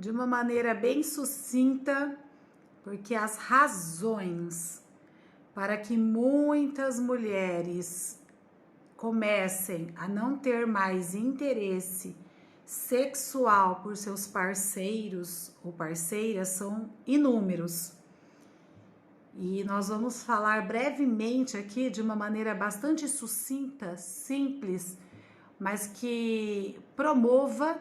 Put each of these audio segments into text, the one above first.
de uma maneira bem sucinta, porque as razões para que muitas mulheres comecem a não ter mais interesse sexual por seus parceiros ou parceiras são inúmeros. E nós vamos falar brevemente aqui de uma maneira bastante sucinta, simples, mas que promova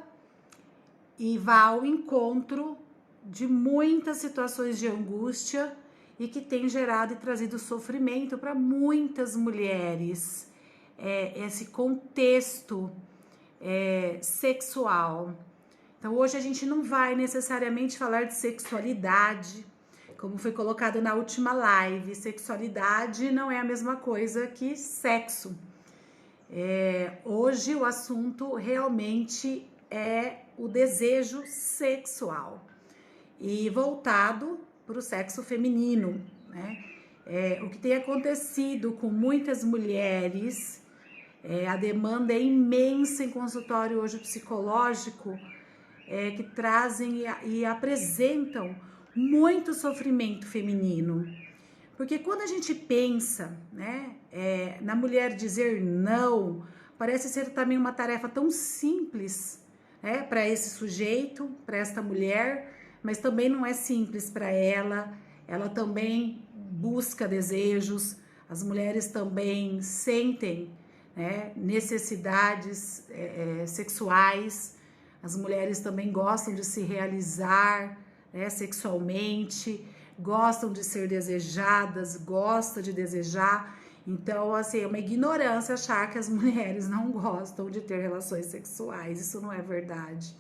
e vá ao encontro de muitas situações de angústia e que tem gerado e trazido sofrimento para muitas mulheres. Esse contexto sexual. Então hoje a gente não vai necessariamente falar de sexualidade, como foi colocado na última live. Sexualidade não é a mesma coisa que sexo. Hoje o assunto realmente é o desejo sexual e voltado para o sexo feminino, né? O que tem acontecido com muitas mulheres, a demanda é imensa em consultório hoje psicológico, que trazem e apresentam muito sofrimento feminino. Porque quando a gente pensa, né, na mulher dizer não, parece ser também uma tarefa tão simples, né, para esse sujeito, para esta mulher, mas também não é simples para ela. Ela também busca desejos, as mulheres também sentem, né, necessidades sexuais, as mulheres também gostam de se realizar, né, sexualmente, gostam de ser desejadas, gostam de desejar. Então, assim, é uma ignorância achar que as mulheres não gostam de ter relações sexuais. Isso não é verdade.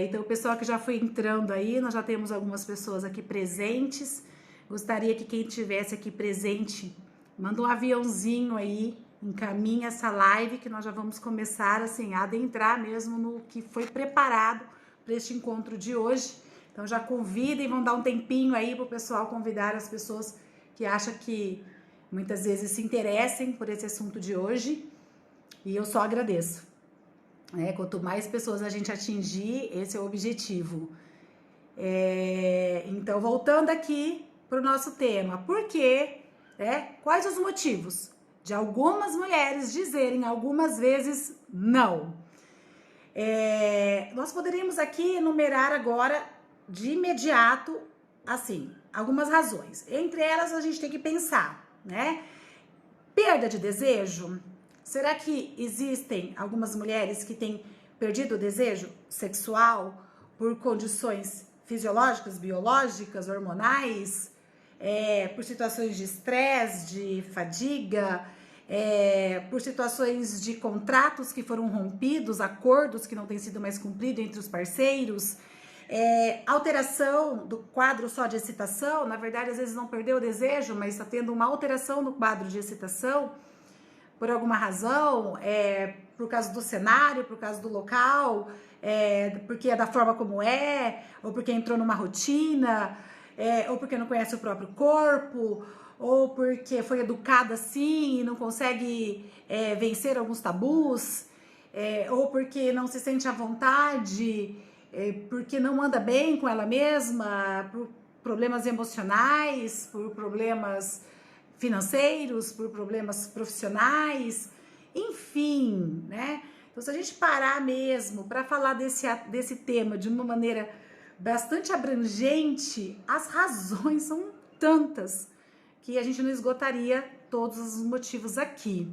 Então, o pessoal que já foi entrando aí, nós já temos algumas pessoas aqui presentes. Gostaria que quem estivesse aqui presente, manda um aviãozinho aí, encaminha essa live, que nós já vamos começar assim, a adentrar mesmo no que foi preparado para este encontro de hoje. Então já convidem, vão dar um tempinho aí para o pessoal convidar as pessoas que acham que muitas vezes se interessem por esse assunto de hoje. E eu só agradeço. Quanto mais pessoas a gente atingir, esse é o objetivo. Então, voltando aqui para o nosso tema, por quê? Quais os motivos de algumas mulheres dizerem algumas vezes não? Nós poderíamos aqui enumerar agora de imediato, assim, algumas razões. Entre elas, a gente tem que pensar, né? Perda de desejo. Será que existem algumas mulheres que têm perdido o desejo sexual por condições fisiológicas, biológicas, hormonais, por situações de estresse, de fadiga, por situações de contratos que foram rompidos, acordos que não têm sido mais cumpridos entre os parceiros, alteração do quadro só de excitação? Na verdade, às vezes não perdeu o desejo, mas está tendo uma alteração no quadro de excitação, por alguma razão, por causa do cenário, por causa do local, porque é da forma como ou porque entrou numa rotina, ou porque não conhece o próprio corpo, ou porque foi educada assim e não consegue vencer alguns tabus, ou porque não se sente à vontade, porque não anda bem com ela mesma, por problemas emocionais, por problemas financeiros, por problemas profissionais, enfim, né? Então, se a gente parar mesmo para falar desse tema de uma maneira bastante abrangente, as razões são tantas que a gente não esgotaria todos os motivos aqui.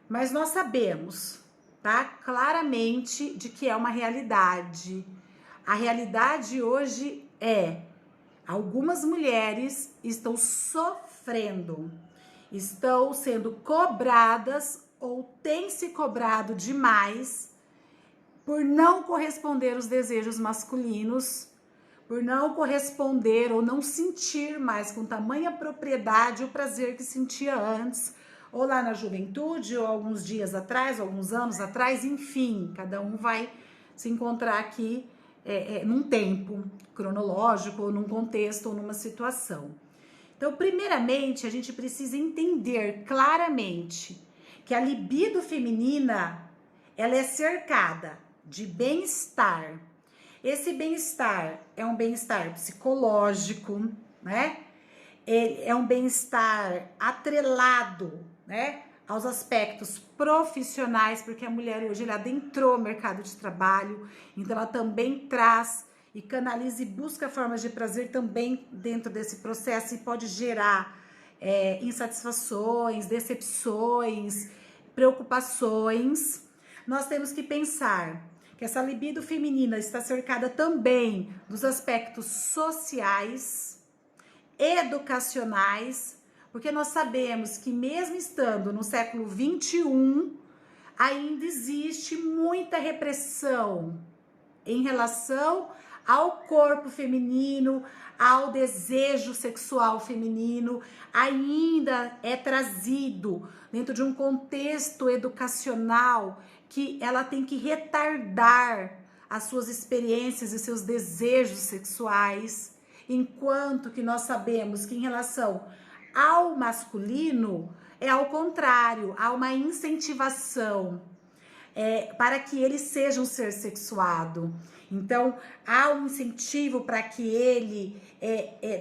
Mas nós sabemos, tá, claramente de que é uma realidade. A realidade hoje algumas mulheres estão sofrendo, estão sendo cobradas ou têm se cobrado demais por não corresponder aos desejos masculinos, por não corresponder ou não sentir mais com tamanha propriedade o prazer que sentia antes, ou lá na juventude, ou alguns dias atrás, ou alguns anos atrás, enfim, cada um vai se encontrar aqui num tempo cronológico, ou num contexto, ou numa situação. Então, primeiramente, a gente precisa entender claramente que a libido feminina, ela é cercada de bem-estar, Esse bem-estar é um bem-estar psicológico, né? É um bem-estar atrelado, né, aos aspectos profissionais, porque a mulher hoje ela adentrou o mercado de trabalho, então ela também traz e canaliza e busca formas de prazer também dentro desse processo e pode gerar insatisfações, decepções, preocupações. Nós temos que pensar que essa libido feminina está cercada também dos aspectos sociais, educacionais, porque nós sabemos que mesmo estando no século 21, ainda existe muita repressão em relação ao corpo feminino, ao desejo sexual feminino, ainda é trazido dentro de um contexto educacional que ela tem que retardar as suas experiências e seus desejos sexuais, enquanto que nós sabemos que em relação ao masculino é ao contrário, há uma incentivação para que ele seja um ser sexuado. Então, há um incentivo para que ele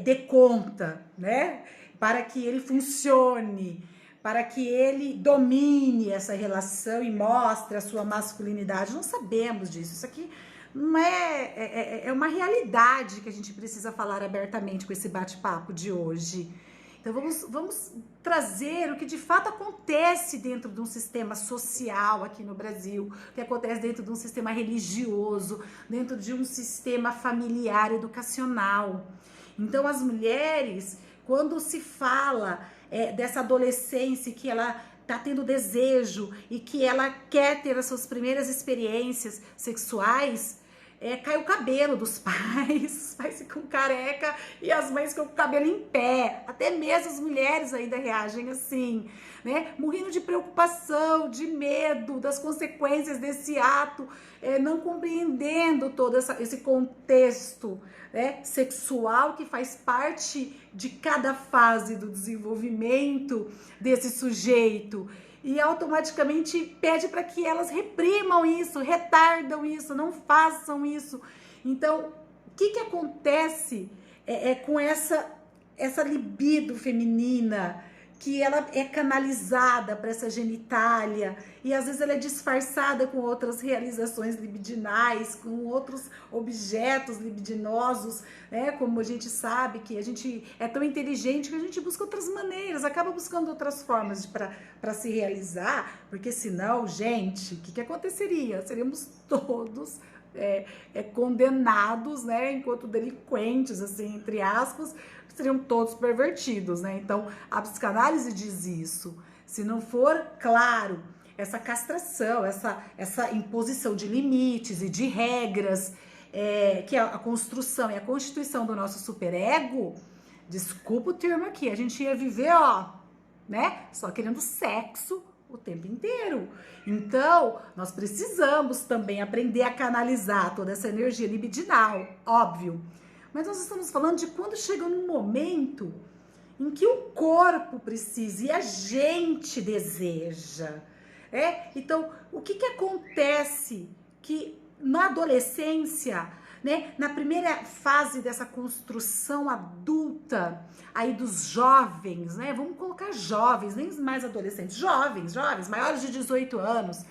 dê conta, né? Para que ele funcione, para que ele domine essa relação e mostre a sua masculinidade. Nós sabemos disso. Isso aqui não é uma realidade que a gente precisa falar abertamente com esse bate-papo de hoje. Então vamos trazer o que de fato acontece dentro de um sistema social aqui no Brasil, o que acontece dentro de um sistema religioso, dentro de um sistema familiar, educacional. Então as mulheres, quando se fala dessa adolescência que ela tá tendo desejo e que ela quer ter as suas primeiras experiências sexuais, cai o cabelo dos pais, os pais ficam careca e as mães ficam com o cabelo em pé. Até mesmo as mulheres ainda reagem assim, né? Morrendo de preocupação, de medo das consequências desse ato, não compreendendo todo esse contexto, né, sexual que faz parte de cada fase do desenvolvimento desse sujeito. E automaticamente pede para que elas reprimam isso, retardam isso, não façam isso. Então, o que acontece com essa libido feminina, que ela é canalizada para essa genitália e às vezes ela é disfarçada com outras realizações libidinais, com outros objetos libidinosos, né? Como a gente sabe que a gente é tão inteligente que a gente busca outras maneiras, acaba buscando outras formas para se realizar, porque senão, gente, o que aconteceria? Seríamos todos condenados, né, enquanto delinquentes, assim, entre aspas, seriam todos pervertidos, né? Então, a psicanálise diz isso. Se não for claro essa castração, essa imposição de limites e de regras, que é a construção e a constituição do nosso superego, desculpa o termo aqui, a gente ia viver, né, só querendo sexo o tempo inteiro. Então, nós precisamos também aprender a canalizar toda essa energia libidinal, óbvio. Mas nós estamos falando de quando chega num momento em que o corpo precisa e a gente deseja. Então, o que acontece que na adolescência, né, na primeira fase dessa construção adulta aí dos jovens, né, vamos colocar jovens, nem mais adolescentes, jovens, maiores de 18 anos.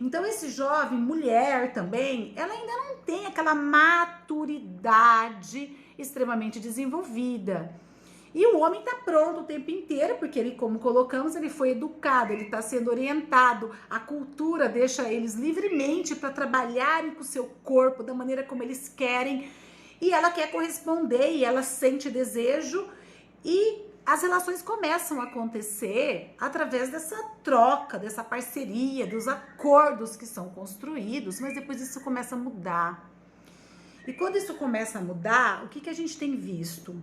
Então esse jovem, mulher também, ela ainda não tem aquela maturidade extremamente desenvolvida. E o homem tá pronto o tempo inteiro, porque ele, como colocamos, ele foi educado, ele tá sendo orientado, a cultura deixa eles livremente para trabalharem com o seu corpo da maneira como eles querem, e ela quer corresponder, e ela sente desejo, e as relações começam a acontecer através dessa troca, dessa parceria, dos acordos que são construídos, mas depois isso começa a mudar. E quando isso começa a mudar, o que a gente tem visto?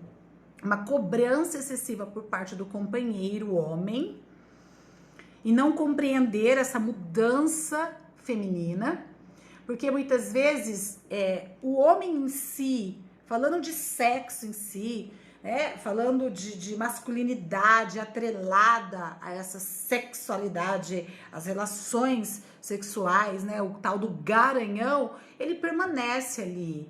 Uma cobrança excessiva por parte do companheiro homem e não compreender essa mudança feminina, porque muitas vezes o homem em si, falando de sexo em si, falando de masculinidade atrelada a essa sexualidade, as relações sexuais, né, o tal do garanhão, ele permanece ali.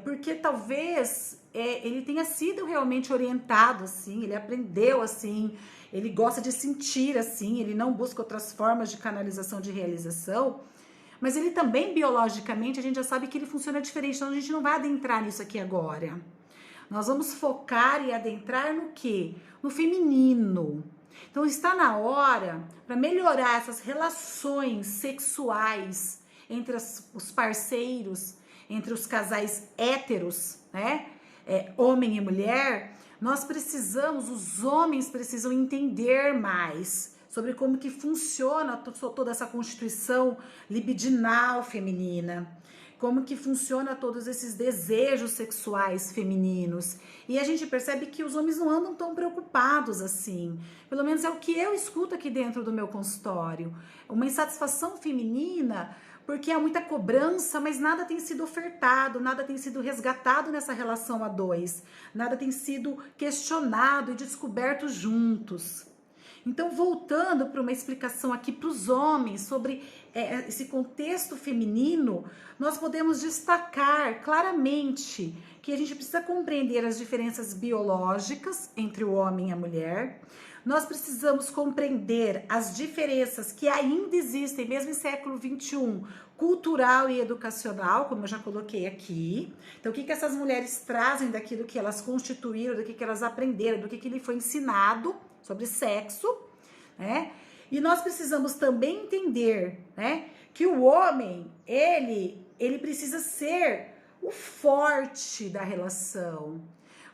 Porque talvez ele tenha sido realmente orientado assim, ele aprendeu assim, ele gosta de sentir assim, ele não busca outras formas de canalização de realização, mas ele também, biologicamente, a gente já sabe que ele funciona diferente, então a gente não vai adentrar nisso aqui agora. Nós vamos focar e adentrar no quê? No feminino. Então está na hora para melhorar essas relações sexuais entre os parceiros, entre os casais héteros, né? Homem e mulher. Nós precisamos, os homens precisam entender mais sobre como que funciona toda essa constituição libidinal feminina, como que funciona todos esses desejos sexuais femininos. E a gente percebe que os homens não andam tão preocupados assim. Pelo menos é o que eu escuto aqui dentro do meu consultório. Uma insatisfação feminina, porque há muita cobrança, mas nada tem sido ofertado, nada tem sido resgatado nessa relação a dois, nada tem sido questionado e descoberto juntos. Então, voltando para uma explicação aqui para os homens sobre esse contexto feminino, nós podemos destacar claramente que a gente precisa compreender as diferenças biológicas entre o homem e a mulher. Nós precisamos compreender as diferenças que ainda existem, mesmo em século XXI, cultural e educacional, como eu já coloquei aqui. Então, o que essas mulheres trazem daquilo que elas constituíram, do que elas aprenderam, do que lhe foi ensinado sobre sexo, né? E nós precisamos também entender, né, que o homem, ele precisa ser o forte da relação,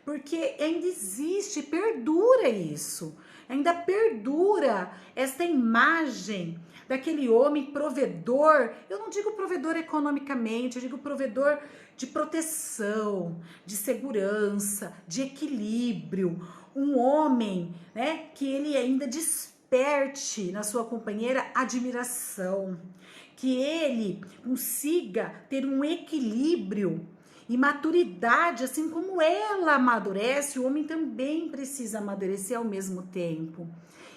porque ainda existe, perdura isso, ainda perdura esta imagem daquele homem provedor. Eu não digo provedor economicamente, eu digo provedor de proteção, de segurança, de equilíbrio. Um homem, né, que ele ainda desperte na sua companheira admiração, que ele consiga ter um equilíbrio e maturidade, assim como ela amadurece, o homem também precisa amadurecer ao mesmo tempo.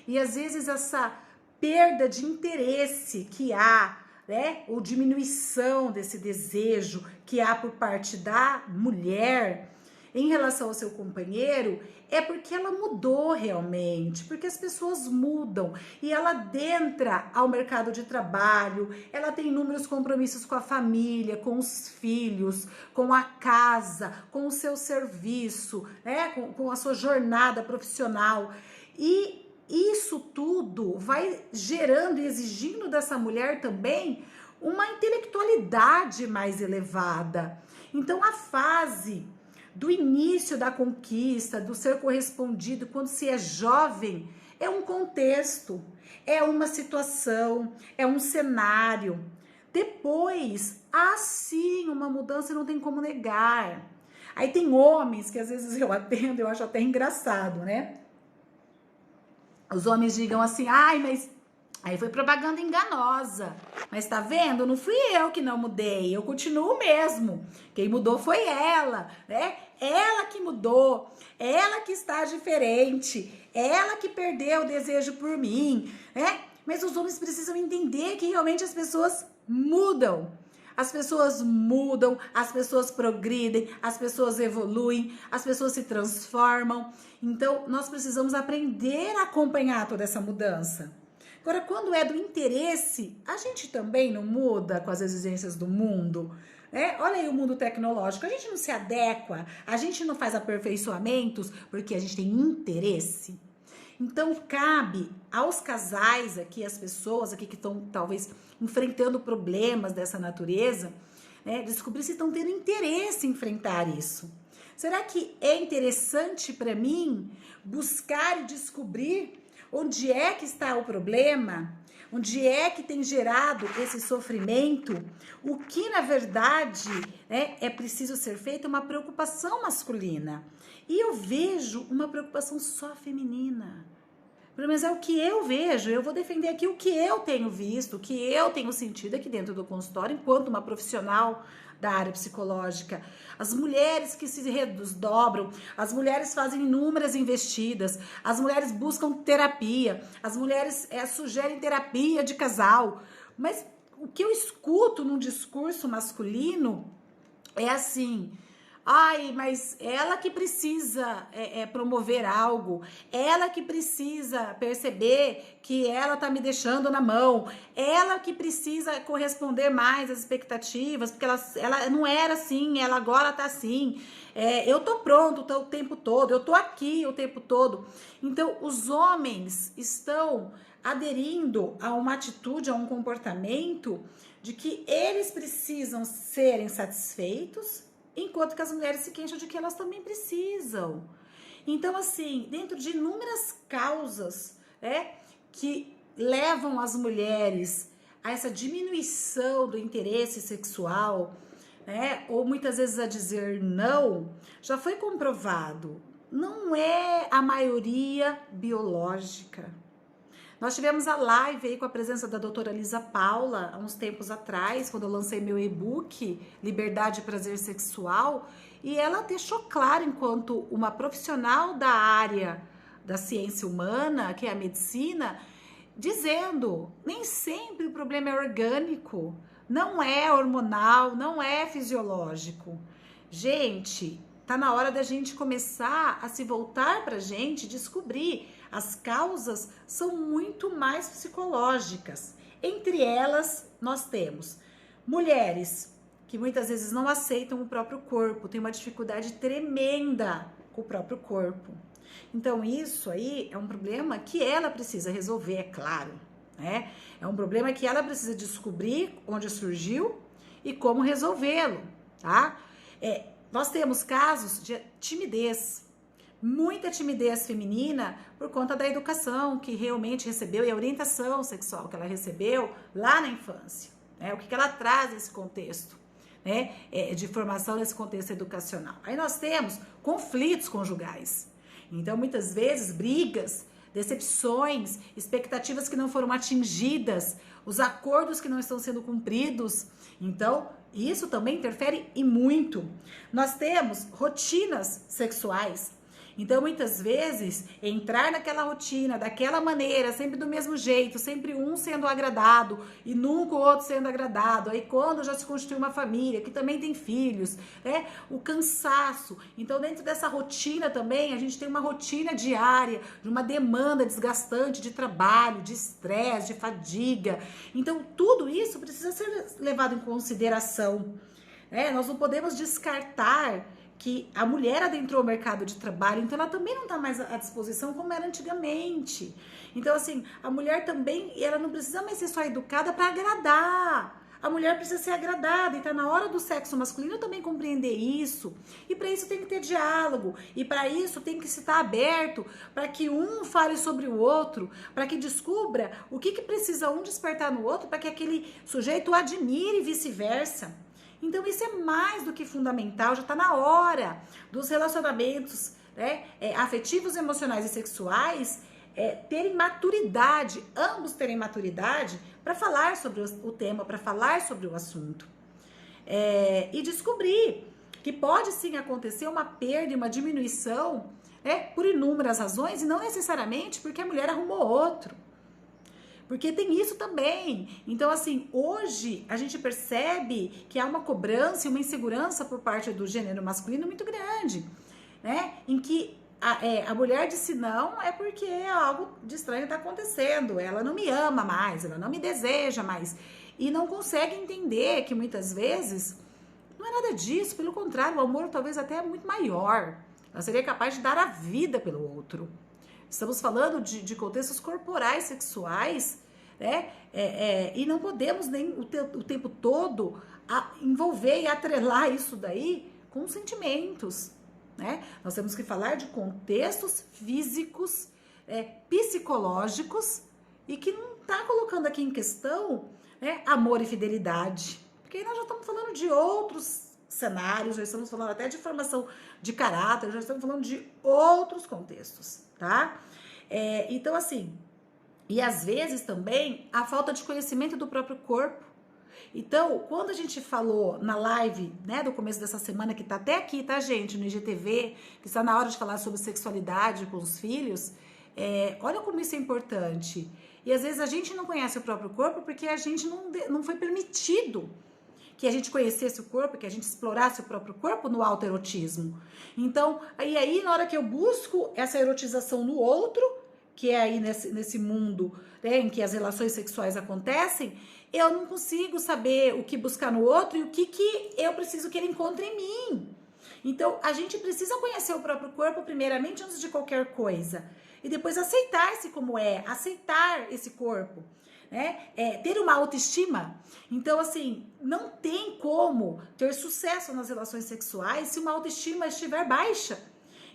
E às vezes essa perda de interesse que há, né, ou diminuição desse desejo que há por parte da mulher em relação ao seu companheiro, é porque ela mudou realmente, porque as pessoas mudam e ela adentra ao mercado de trabalho, ela tem inúmeros compromissos com a família, com os filhos, com a casa, com o seu serviço, né, com a sua jornada profissional. E isso tudo vai gerando e exigindo dessa mulher também uma intelectualidade mais elevada. Então, a fase do início da conquista, do ser correspondido, quando se é jovem, é um contexto, é uma situação, é um cenário. Depois, há sim uma mudança, não tem como negar. Aí tem homens que às vezes eu atendo, eu acho até engraçado, né? Os homens digam assim, ai, mas aí foi propaganda enganosa. Mas tá vendo? Não fui eu que não mudei, eu continuo mesmo. Quem mudou foi ela, né? Ela que mudou, ela que está diferente, ela que perdeu o desejo por mim, né? Mas os homens precisam entender que realmente as pessoas mudam. As pessoas mudam, as pessoas progridem, as pessoas evoluem, as pessoas se transformam. Então, nós precisamos aprender a acompanhar toda essa mudança. Agora, quando é do interesse, a gente também não muda com as exigências do mundo, né? Olha aí o mundo tecnológico, a gente não se adequa, a gente não faz aperfeiçoamentos porque a gente tem interesse. Então, cabe aos casais aqui, as pessoas aqui que estão talvez enfrentando problemas dessa natureza, né, descobrir se estão tendo interesse em enfrentar isso. Será que é interessante para mim buscar e descobrir onde é que está o problema? Onde é que tem gerado esse sofrimento? O que, na verdade, né, é preciso ser feito é uma preocupação masculina. E eu vejo uma preocupação só feminina. Pelo menos é o que eu vejo. Eu vou defender aqui o que eu tenho visto, o que eu tenho sentido aqui dentro do consultório, enquanto uma profissional da área psicológica. As mulheres que se desdobram, as mulheres fazem inúmeras investidas, as mulheres buscam terapia, as mulheres sugerem terapia de casal, Mas o que eu escuto num discurso masculino é assim: ai, mas ela que precisa promover algo, ela que precisa perceber que ela tá me deixando na mão, ela que precisa corresponder mais às expectativas, porque ela não era assim, ela agora tá assim. Eu tô pronto o tempo todo, eu tô aqui o tempo todo. Então, os homens estão aderindo a uma atitude, a um comportamento de que eles precisam serem satisfeitos, enquanto que as mulheres se queixam de que elas também precisam. Então, assim, dentro de inúmeras causas, que levam as mulheres a essa diminuição do interesse sexual, ou muitas vezes a dizer não, já foi comprovado. Não é a maioria biológica. Nós tivemos a live aí com a presença da doutora Lisa Paula, há uns tempos atrás, quando eu lancei meu e-book, Liberdade e Prazer Sexual, e ela deixou claro, enquanto uma profissional da área da ciência humana, que é a medicina, dizendo, nem sempre o problema é orgânico, não é hormonal, não é fisiológico. Gente, tá na hora da gente começar a se voltar pra gente, descobrir. As causas são muito mais psicológicas. Entre elas, nós temos mulheres que muitas vezes não aceitam o próprio corpo, têm uma dificuldade tremenda com o próprio corpo. Então, isso aí é um problema que ela precisa resolver, é claro, né? É um problema que ela precisa descobrir onde surgiu e como resolvê-lo, tá? Nós temos casos de timidez, muita timidez feminina por conta da educação que realmente recebeu e a orientação sexual que ela recebeu lá na infância, né? O que ela traz nesse contexto, né? De formação nesse contexto educacional. Aí nós temos conflitos conjugais. Então, muitas vezes, brigas, decepções, expectativas que não foram atingidas, os acordos que não estão sendo cumpridos. Então, isso também interfere e muito. Nós temos rotinas sexuais. Então, muitas vezes, entrar naquela rotina, daquela maneira, sempre do mesmo jeito, sempre um sendo agradado e nunca o outro sendo agradado. Aí, quando já se constitui uma família, que também tem filhos, o cansaço. Então, dentro dessa rotina também, a gente tem uma rotina diária, de uma demanda desgastante de trabalho, de estresse, de fadiga. Então, tudo isso precisa ser levado em consideração. Nós não podemos descartar que a mulher adentrou o mercado de trabalho, então ela também não está mais à disposição como era antigamente. Então, assim, a mulher também, ela não precisa mais ser só educada para agradar. A mulher precisa ser agradada e tá na hora do sexo masculino também compreender isso. E para isso tem que ter diálogo. E para isso tem que se estar aberto para que um fale sobre o outro, para que descubra o que precisa um despertar no outro, para que aquele sujeito o admire e vice-versa. Então, isso é mais do que fundamental, já está na hora dos relacionamentos afetivos, emocionais e sexuais terem maturidade, ambos terem maturidade para falar sobre o tema, para falar sobre o assunto. E descobrir que pode sim acontecer uma perda e uma diminuição por inúmeras razões e não necessariamente porque a mulher arrumou outro. Porque tem isso também. Então, assim, hoje a gente percebe que há uma cobrança e uma insegurança por parte do gênero masculino muito grande, né? Em que a mulher disse não é porque algo de estranho está acontecendo. Ela não me ama mais, ela não me deseja mais. E não consegue entender que muitas vezes não é nada disso. Pelo contrário, o amor talvez até é muito maior. Ela seria capaz de dar a vida pelo outro. Estamos falando de contextos corporais sexuais, e não podemos nem o tempo todo envolver e atrelar isso daí com sentimentos, né? Nós temos que falar de contextos físicos, psicológicos e que não está colocando aqui em questão amor e fidelidade, porque aí nós já estamos falando de outros cenários, já estamos falando até de formação de caráter, já estamos falando de outros contextos, tá? Então, assim, e às vezes também a falta de conhecimento do próprio corpo. Então, quando a gente falou na live, do começo dessa semana, que tá até aqui, tá, gente, no IGTV, que está na hora de falar sobre sexualidade com os filhos, olha como isso é importante. E às vezes a gente não conhece o próprio corpo porque a gente não foi permitido que a gente conhecesse o corpo, que a gente explorasse o próprio corpo no autoerotismo. Então, aí na hora que eu busco essa erotização no outro, que é aí nesse mundo, né, em que as relações sexuais acontecem, eu não consigo saber o que buscar no outro e o que eu preciso que ele encontre em mim. Então, a gente precisa conhecer o próprio corpo primeiramente antes de qualquer coisa. E depois aceitar-se como é, aceitar esse corpo. Né? Ter uma autoestima. Então, assim, não tem como ter sucesso nas relações sexuais se uma autoestima estiver baixa.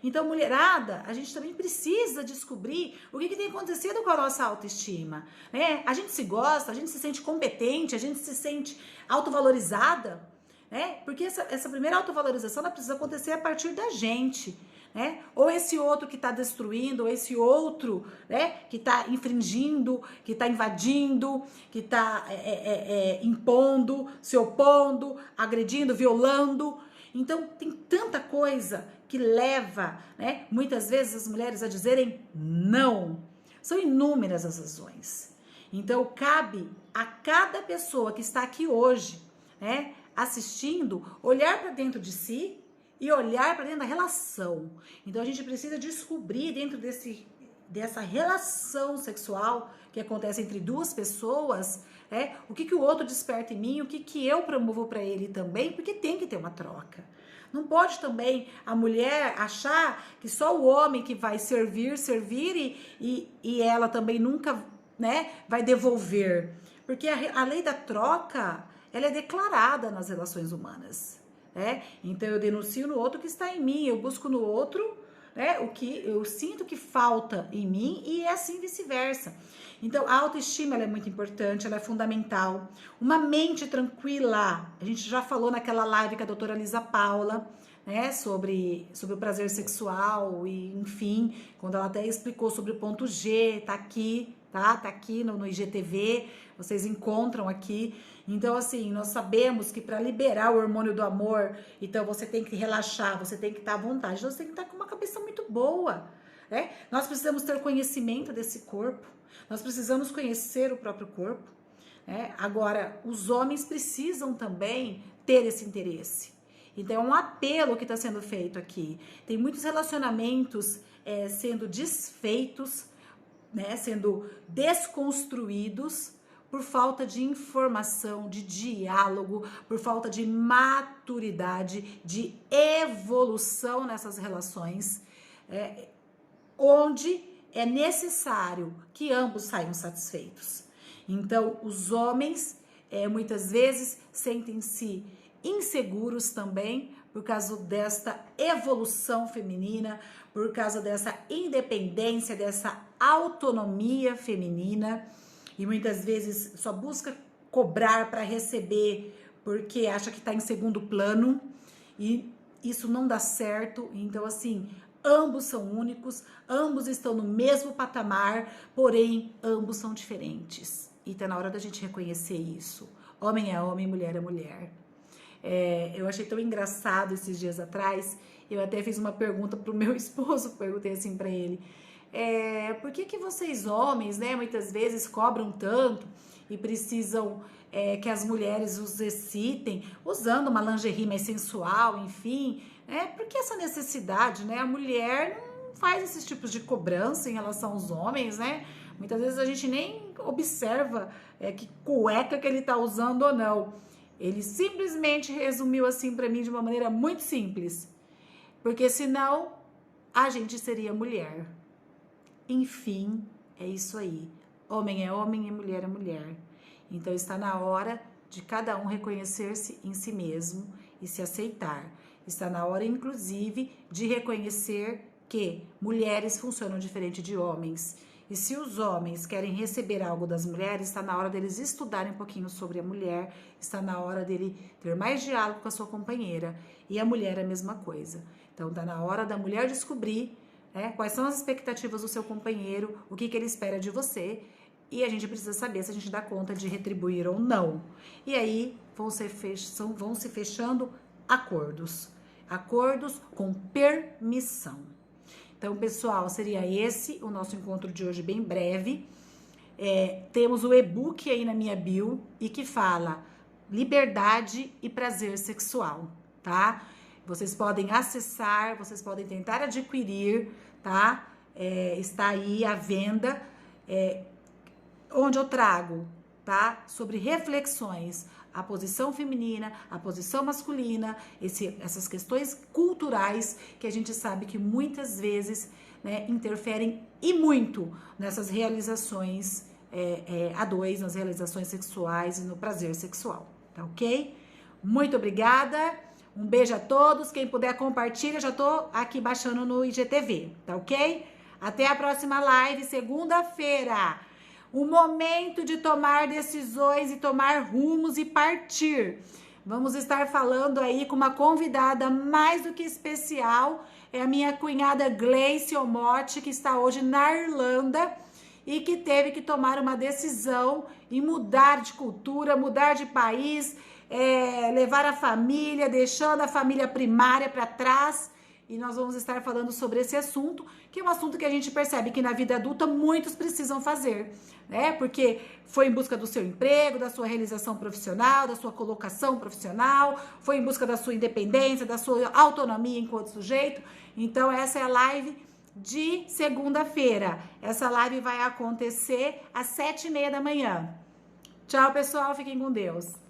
Então, mulherada, a gente também precisa descobrir o que tem acontecido com a nossa autoestima. Né? A gente se gosta, a gente se sente competente, a gente se sente autovalorizada, né? Porque essa primeira autovalorização ela precisa acontecer a partir da gente. Né? Ou esse outro que está destruindo, ou esse outro, né, que está infringindo, que está invadindo, que está impondo, se opondo, agredindo, violando. Então tem tanta coisa que leva, né, muitas vezes as mulheres a dizerem não. São inúmeras as razões. Então cabe a cada pessoa que está aqui hoje, né, assistindo, olhar para dentro de si e olhar para dentro da relação. Então a gente precisa descobrir dentro dessa relação sexual que acontece entre duas pessoas, o que o outro desperta em mim, o que eu promovo para ele também, porque tem que ter uma troca. Não pode também a mulher achar que só o homem que vai servir e ela também nunca, né, vai devolver. Porque a lei da troca, ela é declarada nas relações humanas. Então eu denuncio no outro o que está em mim, eu busco no outro, né, o que eu sinto que falta em mim e é assim vice-versa. Então a autoestima ela é muito importante, ela é fundamental. Uma mente tranquila, a gente já falou naquela live com a doutora Lisa Paula, né, sobre o prazer sexual e enfim, quando ela até explicou sobre o ponto G, tá aqui, tá aqui no IGTV, vocês encontram aqui. Então, assim, nós sabemos que para liberar o hormônio do amor, então você tem que relaxar, você tem que estar à vontade, você tem que estar com uma cabeça muito boa, né? Nós precisamos ter conhecimento desse corpo, nós precisamos conhecer o próprio corpo, né? Agora, os homens precisam também ter esse interesse. Então, é um apelo que está sendo feito aqui. Tem muitos relacionamentos sendo desfeitos, né? Sendo desconstruídos, por falta de informação, de diálogo, por falta de maturidade, de evolução nessas relações, onde é necessário que ambos saiam satisfeitos. Então, os homens muitas vezes sentem-se inseguros também por causa desta evolução feminina, por causa dessa independência, dessa autonomia feminina. E muitas vezes só busca cobrar para receber porque acha que está em segundo plano e isso não dá certo. Então, assim, ambos são únicos, ambos estão no mesmo patamar, porém, ambos são diferentes. E tá na hora da gente reconhecer isso. Homem é homem, mulher é mulher. Eu achei tão engraçado esses dias atrás, eu até fiz uma pergunta pro meu esposo, perguntei assim para ele, por que vocês homens, né, muitas vezes cobram tanto e precisam que as mulheres os excitem usando uma lingerie mais sensual, enfim, por que essa necessidade, né? A mulher não faz esses tipos de cobrança em relação aos homens, né? Muitas vezes a gente nem observa que cueca que ele tá usando ou não. Ele simplesmente resumiu assim para mim de uma maneira muito simples, porque senão a gente seria mulher. Enfim, é isso aí. Homem é homem e mulher é mulher. Então está na hora de cada um reconhecer-se em si mesmo e se aceitar. Está na hora, inclusive, de reconhecer que mulheres funcionam diferente de homens. E se os homens querem receber algo das mulheres, está na hora deles estudarem um pouquinho sobre a mulher, está na hora dele ter mais diálogo com a sua companheira. E a mulher é a mesma coisa. Então está na hora da mulher descobrir quais são as expectativas do seu companheiro, o que ele espera de você, e a gente precisa saber se a gente dá conta de retribuir ou não. E aí vão se fechando acordos com permissão. Então, pessoal, seria esse o nosso encontro de hoje, bem breve. temos o e-book aí na minha bio e que fala liberdade e prazer sexual, tá? Vocês podem acessar, vocês podem tentar adquirir, tá? Está aí à venda, onde eu trago, tá? Sobre reflexões, a posição feminina, a posição masculina, essas questões culturais que a gente sabe que muitas vezes, né, interferem e muito nessas realizações a dois, nas realizações sexuais e no prazer sexual, tá ok? Muito obrigada, um beijo a todos, quem puder compartilha, já tô aqui baixando no IGTV, tá ok? Até a próxima live, segunda-feira. O momento de tomar decisões e tomar rumos e partir. Vamos estar falando aí com uma convidada mais do que especial, é a minha cunhada Gleice Omote, que está hoje na Irlanda e que teve que tomar uma decisão e mudar de cultura, mudar de país, levar a família, deixando a família primária para trás. E nós vamos estar falando sobre esse assunto, que é um assunto que a gente percebe que na vida adulta muitos precisam fazer, né? Porque foi em busca do seu emprego, da sua realização profissional, da sua colocação profissional, foi em busca da sua independência, da sua autonomia enquanto sujeito. Então, essa é a live de segunda-feira. Essa live vai acontecer às 7h30 da manhã. Tchau, pessoal. Fiquem com Deus.